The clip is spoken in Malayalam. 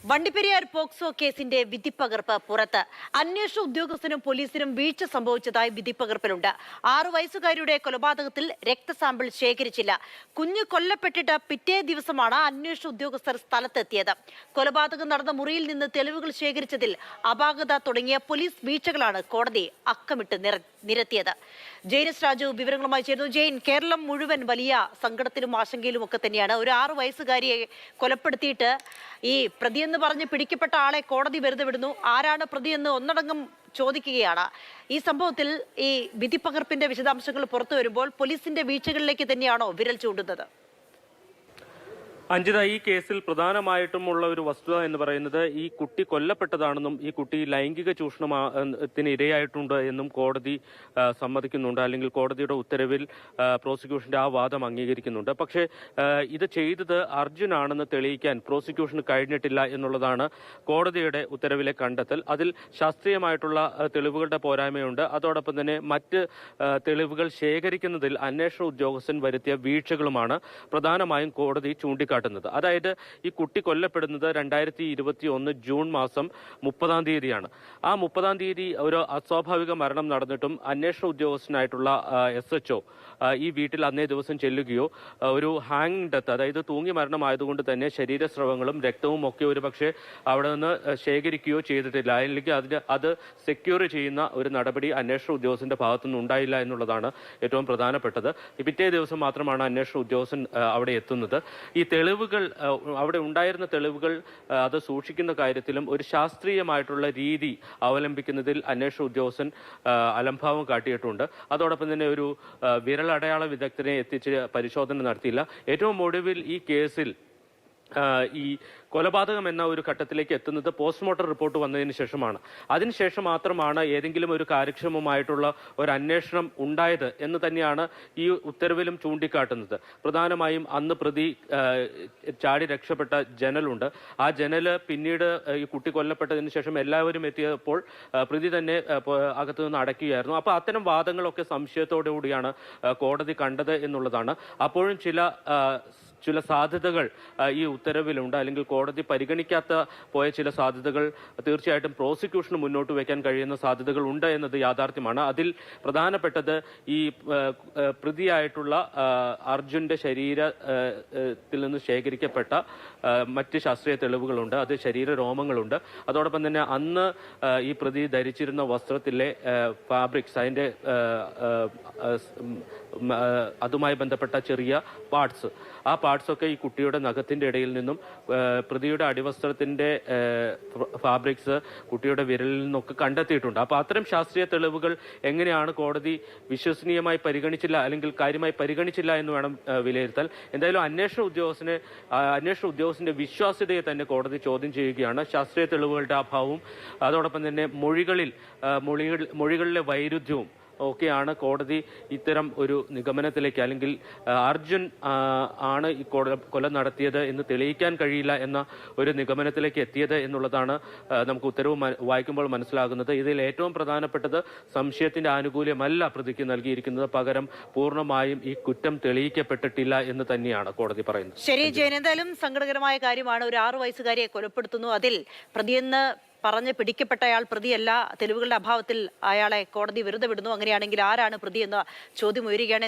വണ്ടിപ്പെരിയാർ പോക്സോ കേസിന്റെ വിധിപ്പകർപ്പ് പുറത്ത്. അന്വേഷണ ഉദ്യോഗസ്ഥനും പോലീസിനും വീഴ്ച സംഭവിച്ചതായി വിധിപ്പകർപ്പിലുണ്ട്. 6 വയസ്സുകാരിയുടെ കൊലപാതകത്തിൽ രക്തസാമ്പിൾ ശേഖരിച്ചില്ല. കുഞ്ഞ് കൊല്ലപ്പെട്ടിട്ട് പിറ്റേ ദിവസമാണ് അന്വേഷണ ഉദ്യോഗസ്ഥർ സ്ഥലത്തെത്തിയത്. കൊലപാതകം നടന്ന മുറിയിൽ നിന്ന് തെളിവുകൾ ശേഖരിച്ചതിൽ അപാകത തുടങ്ങിയ പോലീസ് വീഴ്ചകളാണ് കോടതി അക്കമിട്ട് നിരത്തിയത്. ജെയിനസ് രാജു വിവരങ്ങളുമായി ചേരുന്നു. ജെയിൻ, കേരളം മുഴുവൻ വലിയ സങ്കടത്തിലും ആശങ്കയിലും ഒക്കെ തന്നെയാണ്. ഒരു 6 വയസ്സുകാരിയെ കൊലപ്പെടുത്തിയിട്ട് ഈ പ്രതിയെന്ന് പറഞ്ഞ് പിടിക്കപ്പെട്ട ആളെ കോടതി വെറുതെ വിടുന്നു. ആരാണ് പ്രതിയെന്ന് ഒന്നടങ്കം ചോദിക്കുകയാണ്. ഈ സംഭവത്തിൽ ഈ വിധിപ്പകർപ്പിന്റെ വിശദാംശങ്ങൾ പുറത്തു വരുമ്പോൾ പോലീസിന്റെ വീഴ്ചകളിലേക്ക് തന്നെയാണോ വിരൽ ചൂണ്ടുന്നത്? അഞ്ജിത, ഈ കേസിൽ പ്രധാനമായിട്ടുമുള്ള ഒരു വസ്തുത എന്ന് പറയുന്നത് ഈ കുട്ടി കൊല്ലപ്പെട്ടതാണെന്നും ഈ കുട്ടി ലൈംഗിക ചൂഷണത്തിന് ഇരയായിട്ടുണ്ട് എന്നും കോടതി സമ്മതിക്കുന്നുണ്ട്. അല്ലെങ്കിൽ കോടതിയുടെ ഉത്തരവിൽ പ്രോസിക്യൂഷന്റെ ആ വാദം അംഗീകരിക്കുന്നുണ്ട്. പക്ഷേ ഇത് ചെയ്തത് അർജുനാണെന്ന് തെളിയിക്കാൻ പ്രോസിക്യൂഷന് കഴിഞ്ഞിട്ടില്ല എന്നുള്ളതാണ് കോടതിയുടെ ഉത്തരവിലെ കണ്ടെത്തൽ. അതിൽ ശാസ്ത്രീയമായിട്ടുള്ള തെളിവുകളുടെ പോരായ്മയുണ്ട്. അതോടൊപ്പം തന്നെ മറ്റ് തെളിവുകൾ ശേഖരിക്കുന്നതിൽ അന്വേഷണ ഉദ്യോഗസ്ഥൻ വരുത്തിയ വീഴ്ചകളുമാണ് പ്രധാനമായും കോടതി ചൂണ്ടിക്കാട്ടുന്നത്. അതായത് ഈ കുട്ടി കൊല്ലപ്പെടുന്നത് 2021 ജൂൺ മാസം 30-ാം തീയതിയാണ്. ആ 30-ാം തീയതി ഒരു അസ്വാഭാവിക മരണം നടന്നിട്ടും അന്വേഷണ ഉദ്യോഗസ്ഥനായിട്ടുള്ള SHO ഈ വീട്ടിൽ അന്നേ ദിവസം ചെല്ലുകയോ ഒരു ഹാങ്ങിങ് ഡെത്ത്, അതായത് തൂങ്ങി മരണമായതുകൊണ്ട് തന്നെ ശരീരസ്രവങ്ങളും രക്തവും ഒക്കെ ഒരു പക്ഷേ അവിടെ നിന്ന് ശേഖരിക്കുകയോ ചെയ്തിട്ടില്ല. അല്ലെങ്കിൽ അത് സെക്യൂർ ചെയ്യുന്ന ഒരു നടപടി അന്വേഷണ ഉദ്യോഗസ്ഥന്റെ ഭാഗത്തുനിന്ന് ഉണ്ടായില്ല എന്നുള്ളതാണ് ഏറ്റവും പ്രധാനപ്പെട്ടത്. പിറ്റേ ദിവസം മാത്രമാണ് അന്വേഷണ ഉദ്യോഗസ്ഥൻ അവിടെ എത്തുന്നത്. ഈ തെളിവുകൾ, അവിടെ ഉണ്ടായിരുന്ന തെളിവുകൾ അത് സൂക്ഷിക്കുന്ന കാര്യത്തിലും ഒരു ശാസ്ത്രീയമായിട്ടുള്ള രീതി അവലംബിക്കുന്നതിൽ അന്വേഷണ ഉദ്യോഗസ്ഥൻ അലംഭാവം കാട്ടിയിട്ടുണ്ട്. അതോടൊപ്പം തന്നെ ഒരു വിരലടയാള വിദഗ്ധനെ എത്തിച്ച് പരിശോധന നടത്തിയില്ല. ഏറ്റവും ഒടുവിൽ ഈ കേസിൽ ഈ കൊലപാതകം എന്ന ഒരു ഘട്ടത്തിലേക്ക് എത്തുന്നത് പോസ്റ്റ്മോർട്ടം റിപ്പോർട്ട് വന്നതിന് ശേഷമാണ്. അതിനുശേഷം മാത്രമാണ് ഏതെങ്കിലും ഒരു കാര്യക്ഷമമായിട്ടുള്ള ഒരു അന്വേഷണം ഉണ്ടായത് എന്ന് തന്നെയാണ് ഈ ഉത്തരവിലും ചൂണ്ടിക്കാട്ടുന്നത്. പ്രധാനമായും അന്ന് പ്രതി ചാടി രക്ഷപ്പെട്ട ജനലുണ്ട്. ആ ജനല് പിന്നീട് ഈ കുട്ടി കൊല്ലപ്പെട്ടതിന് ശേഷം എല്ലാവരും എത്തിയപ്പോൾ പ്രതി തന്നെ അകത്തു നിന്ന് അടയ്ക്കുകയായിരുന്നു. അപ്പോൾ അത്തരം വാദങ്ങളൊക്കെ സംശയത്തോടുകൂടിയാണ് കോടതി കണ്ടത് എന്നുള്ളതാണ്. അപ്പോഴും ചില സാധ്യതകൾ ഈ ഉത്തരവിലുണ്ട്. അല്ലെങ്കിൽ കോടതി പരിഗണിക്കാത്ത പോയ ചില സാധ്യതകൾ തീർച്ചയായിട്ടും പ്രോസിക്യൂഷന് മുന്നോട്ട് വയ്ക്കാൻ കഴിയുന്ന സാധ്യതകൾ ഉണ്ട് എന്നത് യാഥാർത്ഥ്യമാണ്. അതിൽ പ്രധാനപ്പെട്ടത് ഈ പ്രതിയായിട്ടുള്ള അർജുന്റെ ശരീരത്തിൽ നിന്ന് ശേഖരിക്കപ്പെട്ട മറ്റ് ശാസ്ത്രീയ തെളിവുകളുണ്ട്. അത് ശരീര രോമങ്ങളുണ്ട്. അതോടൊപ്പം തന്നെ അന്ന് ഈ പ്രതി ധരിച്ചിരുന്ന വസ്ത്രത്തിലെ ഫാബ്രിക്സ്, അതിൻ്റെ അതുമായി ബന്ധപ്പെട്ട ചെറിയ പാർട്സ്, ആ പാർട്സൊക്കെ ഈ കുട്ടിയുടെ നഖത്തിന്റെ ഇടയിൽ നിന്നും പ്രതിയുടെ അടിവസ്ത്രത്തിന്റെ ഫാബ്രിക്സ് കുട്ടിയുടെ വിരലിൽ നിന്നൊക്കെ കണ്ടെത്തിയിട്ടുണ്ട്. അപ്പോൾ അത്തരം ശാസ്ത്രീയ തെളിവുകൾ എങ്ങനെയാണ് കോടതി വിശ്വസനീയമായി പരിഗണിച്ചില്ല, അല്ലെങ്കിൽ കാര്യമായി പരിഗണിച്ചില്ല എന്ന് വേണം വിലയിരുത്താൻ. എന്തായാലും അന്വേഷണ ഉദ്യോഗസ്ഥന്റെ വിശ്വാസ്യതയെ തന്നെ കോടതി ചോദ്യം ചെയ്യുകയാണ്. ശാസ്ത്രീയ തെളിവുകളുടെ അഭാവവും അതോടൊപ്പം തന്നെ മൊഴികളിലെ വൈരുദ്ധ്യവും ഒക്കെയാണ് കോടതി ഇത്തരം ഒരു നിഗമനത്തിലേക്ക്, അല്ലെങ്കിൽ അർജുൻ ആണ് ഈ കൊല നടത്തിയത് എന്ന് തെളിയിക്കാൻ കഴിയില്ല എന്ന ഒരു നിഗമനത്തിലേക്ക് എത്തിയത് എന്നുള്ളതാണ് നമുക്ക് ഉത്തരവ് വായിക്കുമ്പോൾ മനസ്സിലാകുന്നത്. ഇതിൽ ഏറ്റവും പ്രധാനപ്പെട്ടത് സംശയത്തിന്റെ ആനുകൂല്യമല്ല പ്രതിക്ക് നൽകിയിരിക്കുന്നത്, പകരം പൂർണ്ണമായും ഈ കുറ്റം തെളിയിക്കപ്പെട്ടിട്ടില്ല എന്ന് തന്നെയാണ് കോടതി പറയുന്നത്. ശരി ജയൻ, എന്തായാലും സങ്കടകരമായ കാര്യമാണ്. ഒരു 6 വയസ്സുകാരിയെ കൊലപ്പെടുത്തുന്നു, അതിൽ പ്രതിയെന്ന് പറഞ്ഞ് പിടിക്കപ്പെട്ട അയാൾ പ്രതിയല്ല, തെളിവുകളുടെ അഭാവത്തിൽ അയാളെ കോടതി വെറുതെ വിടുന്നു. അങ്ങനെയാണെങ്കിൽ ആരാണ് പ്രതിയെന്ന ചോദ്യം ഉയരുകയാണ്.